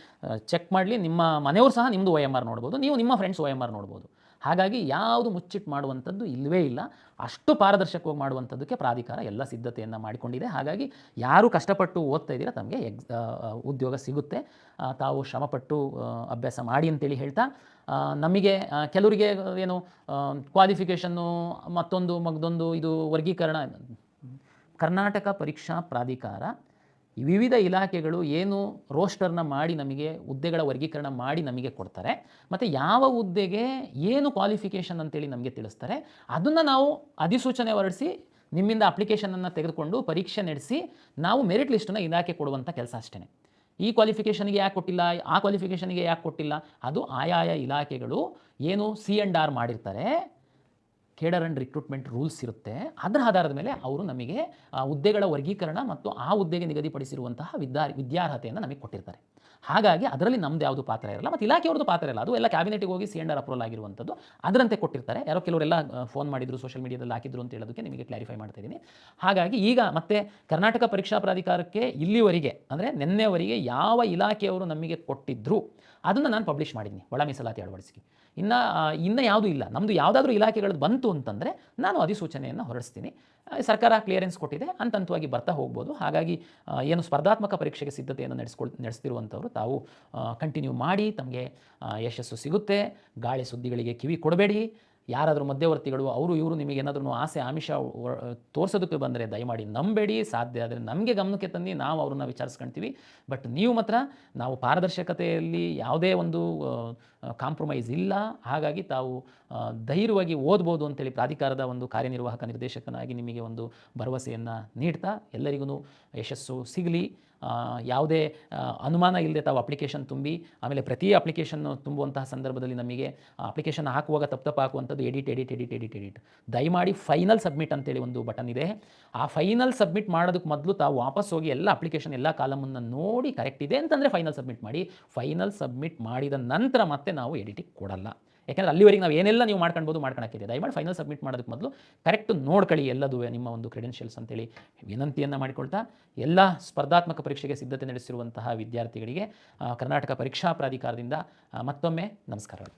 ಚೆಕ್ ಮಾಡಲಿ. ನಿಮ್ಮ ಮನೆಯವರು ಸಹ ನಿಮ್ಮದು OMR ನೋಡ್ಬೋದು, ನೀವು ನಿಮ್ಮ ಫ್ರೆಂಡ್ಸ್ OMR ನೋಡ್ಬೋದು. ಹಾಗಾಗಿ ಯಾವುದು ಮುಚ್ಚಿಟ್ಟು ಮಾಡುವಂಥದ್ದು ಇಲ್ಲವೇ ಇಲ್ಲ. ಅಷ್ಟು ಪಾರದರ್ಶಕವಾಗಿ ಮಾಡುವಂಥದ್ದಕ್ಕೆ ಪ್ರಾಧಿಕಾರ ಎಲ್ಲ ಸಿದ್ಧತೆಯನ್ನು ಮಾಡಿಕೊಂಡಿದೆ. ಹಾಗಾಗಿ ಯಾರು ಕಷ್ಟಪಟ್ಟು ಓದ್ತಾ ಇದ್ದೀರಾ ತಮಗೆ ಉದ್ಯೋಗ ಸಿಗುತ್ತೆ. ತಾವು ಶ್ರಮಪಟ್ಟು ಅಭ್ಯಾಸ ಮಾಡಿ ಅಂತೇಳಿ ಹೇಳ್ತಾ, ನಮಗೆ ಕೆಲವರಿಗೆ ಏನು ಕ್ವಾಲಿಫಿಕೇಷನ್ನು ಮತ್ತೊಂದು ಇದು ವರ್ಗೀಕರಣ, ಕರ್ನಾಟಕ ಪರೀಕ್ಷಾ ಪ್ರಾಧಿಕಾರ ವಿವಿಧ ಇಲಾಖೆಗಳು ಏನು ರೋಸ್ಟರ್ನ ಮಾಡಿ ನಮಗೆ ಹುದ್ದೆಗಳ ವರ್ಗೀಕರಣ ಮಾಡಿ ನಮಗೆ ಕೊಡ್ತಾರೆ, ಮತ್ತು ಯಾವ ಹುದ್ದೆಗೆ ಏನು ಕ್ವಾಲಿಫಿಕೇಷನ್ ಅಂತೇಳಿ ನಮಗೆ ತಿಳಿಸ್ತಾರೆ. ಅದನ್ನು ನಾವು ಅಧಿಸೂಚನೆ ಹೊರಡಿಸಿ ನಿಮ್ಮಿಂದ ಅಪ್ಲಿಕೇಶನನ್ನು ತೆಗೆದುಕೊಂಡು ಪರೀಕ್ಷೆ ನಡೆಸಿ ನಾವು ಮೆರಿಟ್ ಲಿಸ್ಟನ್ನು ಇಲಾಖೆ ಕೊಡುವಂಥ ಕೆಲಸ ಅಷ್ಟೇ. ಈ ಕ್ವಾಲಿಫಿಕೇಷನ್ಗೆ ಯಾಕೆ ಕೊಟ್ಟಿಲ್ಲ, ಆ ಕ್ವಾಲಿಫಿಕೇಷನ್ಗೆ ಯಾಕೆ ಕೊಟ್ಟಿಲ್ಲ, ಅದು ಆಯಾಯ ಇಲಾಖೆಗಳು ಏನು C&R ಮಾಡಿರ್ತಾರೆ, ಕೇಡರ್ ಆ್ಯಂಡ್ ರಿಕ್ರೂಟ್ಮೆಂಟ್ ರೂಲ್ಸ್ ಇರುತ್ತೆ. ಅದರ ಆಧಾರದ ಮೇಲೆ ಅವರು ನಮಗೆ ಹುದ್ದೆಗಳ ವರ್ಗೀಕರಣ ಮತ್ತು ಆ ಹುದ್ದೆಗೆ ನಿಗದಿಪಡಿಸಿರುವಂತಹ ವಿದ್ಯಾರ್ಹತೆಯನ್ನು ನಮಗೆ ಕೊಟ್ಟಿರ್ತಾರೆ. ಹಾಗಾಗಿ ಅದರಲ್ಲಿ ನಮ್ಮದು ಯಾವುದು ಪಾತ್ರ ಇರಲ್ಲ, ಮತ್ತು ಇಲಾಖೆಯವ್ರದ್ದು ಪಾತ್ರ ಇರಲ್ಲ. ಅದು ಎಲ್ಲ ಕ್ಯಾಬಿನೆಟ್ಗೆ ಹೋಗಿ C&R ಅಪ್ರೂವಲ್ ಆಗಿರುವಂಥದ್ದು, ಅದರಂತೆ ಕೊಟ್ಟಿರ್ತಾರೆ. ಯಾರೋ ಕೆಲವರೆಲ್ಲ ಫೋನ್ ಮಾಡಿದ್ರು, ಸೋಷಿಯಲ್ ಮೀಡಿಯಾದಲ್ಲಿ ಹಾಕಿದ್ರು ಅಂತ ಹೇಳೋದಕ್ಕೆ ನಿಮಗೆ ಕ್ಲಾರಿಫೈ ಮಾಡ್ತಾ ಇದ್ದೀನಿ. ಹಾಗಾಗಿ ಈಗ ಮತ್ತೆ ಕರ್ನಾಟಕ ಪರೀಕ್ಷಾ ಪ್ರಾಧಿಕಾರಕ್ಕೆ ಇಲ್ಲಿವರೆಗೆ ಅಂದರೆ ನಿನ್ನೆವರೆಗೆ ಯಾವ ಇಲಾಖೆಯವರು ನಮಗೆ ಕೊಟ್ಟಿದ್ರು ಅದನ್ನು ನಾನು ಪಬ್ಲಿಷ್ ಮಾಡಿದ್ದೀನಿ, ಒಳ ಮೀಸಲಾತಿ ಅಳವಡಿಸಿ. ಇನ್ನು ಯಾವುದೂ ಇಲ್ಲ. ನಮ್ಮದು ಯಾವುದಾದ್ರೂ ಇಲಾಖೆಗಳದ್ದು ಬಂತು ಅಂತಂದರೆ ನಾನು ಅಧಿಸೂಚನೆಯನ್ನು ಹೊರಡಿಸ್ತೀನಿ. ಸರ್ಕಾರ ಕ್ಲಿಯರೆನ್ಸ್ ಕೊಟ್ಟಿದೆ, ಹಂತವಾಗಿ ಬರ್ತಾ ಹೋಗ್ಬೋದು. ಹಾಗಾಗಿ ಏನು ಸ್ಪರ್ಧಾತ್ಮಕ ಪರೀಕ್ಷೆಗೆ ಸಿದ್ಧತೆಯನ್ನು ನಡೆಸ್ತಿರುವಂಥವ್ರು ತಾವು ಕಂಟಿನ್ಯೂ ಮಾಡಿ, ತಮಗೆ ಯಶಸ್ಸು ಸಿಗುತ್ತೆ. ಗಾಳಿ ಸುದ್ದಿಗಳಿಗೆ ಕಿವಿ ಕೊಡಬೇಡಿ. ಯಾರಾದರೂ ಮಧ್ಯವರ್ತಿಗಳು ಅವರು ಇವರು ನಿಮಗೆ ಏನಾದರೂ ಆಸೆ ಆಮಿಷ ತೋರಿಸೋದಕ್ಕೆ ಬಂದರೆ ದಯಮಾಡಿ ನಂಬೇಡಿ. ಸಾಧ್ಯ ಆದರೆ ನಮಗೆ ಗಮನಕ್ಕೆ ತಂದು ನಾವು ಅವ್ರನ್ನ ವಿಚಾರಿಸ್ಕೊಳ್ತೀವಿ. ಬಟ್ ನೀವು ಮಾತ್ರ ನಾವು ಪಾರದರ್ಶಕತೆಯಲ್ಲಿ ಯಾವುದೇ ಒಂದು ಕಾಂಪ್ರಮೈಸ್ ಇಲ್ಲ. ಹಾಗಾಗಿ ತಾವು ಧೈರ್ಯವಾಗಿ ಓದ್ಬೋದು ಅಂತೇಳಿ ಪ್ರಾಧಿಕಾರದ ಒಂದು ಕಾರ್ಯನಿರ್ವಾಹಕ ನಿರ್ದೇಶಕನಾಗಿ ನಿಮಗೆ ಒಂದು ಭರವಸೆಯನ್ನು ನೀಡ್ತಾ, ಎಲ್ಲರಿಗೂ ಯಶಸ್ಸು ಸಿಗಲಿ. ಯಾವುದೇ ಅನುಮಾನ ಇಲ್ಲದೆ ತಾವು ಅಪ್ಲಿಕೇಶನ್ ತುಂಬಿ, ಆಮೇಲೆ ಪ್ರತಿ ಅಪ್ಲಿಕೇಶನ್ ತುಂಬುವಂತಹ ಸಂದರ್ಭದಲ್ಲಿ ನಮಗೆ ಅಪ್ಲಿಕೇಶನ್ ಹಾಕುವಾಗ ತಪ್ಪು ಹಾಕುವಂಥದ್ದು ಎಡಿಟ್ ದಯಮಾಡಿ ಫೈನಲ್ ಸಬ್ಮಿಟ್ ಅಂತೇಳಿ ಒಂದು ಬಟನ್ ಇದೆ. ಆ ಫೈನಲ್ ಸಬ್ಮಿಟ್ ಮಾಡೋದಕ್ಕೆ ಮೊದಲು ತಾವು ವಾಪಸ್ ಹೋಗಿ ಎಲ್ಲ ಅಪ್ಲಿಕೇಶನ್ ಎಲ್ಲ ಕಾಲಮನ್ನು ನೋಡಿ ಕರೆಕ್ಟ್ ಇದೆ ಅಂತಂದರೆ ಫೈನಲ್ ಸಬ್ಮಿಟ್ ಮಾಡಿ. ಫೈನಲ್ ಸಬ್ಮಿಟ್ ಮಾಡಿದ ನಂತರ ಮತ್ತೆ ನಾವು ಎಡಿಟಿಗೆ ಕೊಡಲ್ಲ. ಯಾಕೆಂದರೆ ಅಲ್ಲಿವರೆಗೆ ನಾವು ಏನೆಲ್ಲ ನೀವು ಮಾಡ್ಕೊಳಕ್ಕಿದೆ. ದಯಮಾಡಿ ಫೈನಲ್ ಸಬ್ಮಿಟ್ ಮಾಡೋದಕ್ಕೆ ಮೊದಲು ಕರೆಕ್ಟ್ ನೋಡ್ಕೊಳ್ಳಿ ಎಲ್ಲದೂ ನಿಮ್ಮ ಒಂದು ಕ್ರೆಡೆನ್ಷಿಯಲ್ಸ್ ಅಂತೇಳಿ ವಿನಂತಿಯನ್ನು ಮಾಡಿಕೊಳ್ತಾ, ಎಲ್ಲ ಸ್ಪರ್ಧಾತ್ಮಕ ಪರೀಕ್ಷೆಗೆ ಸಿದ್ಧತೆ ನಡೆಸಿರುವಂತಹ ವಿದ್ಯಾರ್ಥಿಗಳಿಗೆ ಕರ್ನಾಟಕ ಪರೀಕ್ಷಾ ಪ್ರಾಧಿಕಾರದಿಂದ ಮತ್ತೊಮ್ಮೆ ನಮಸ್ಕಾರಗಳು.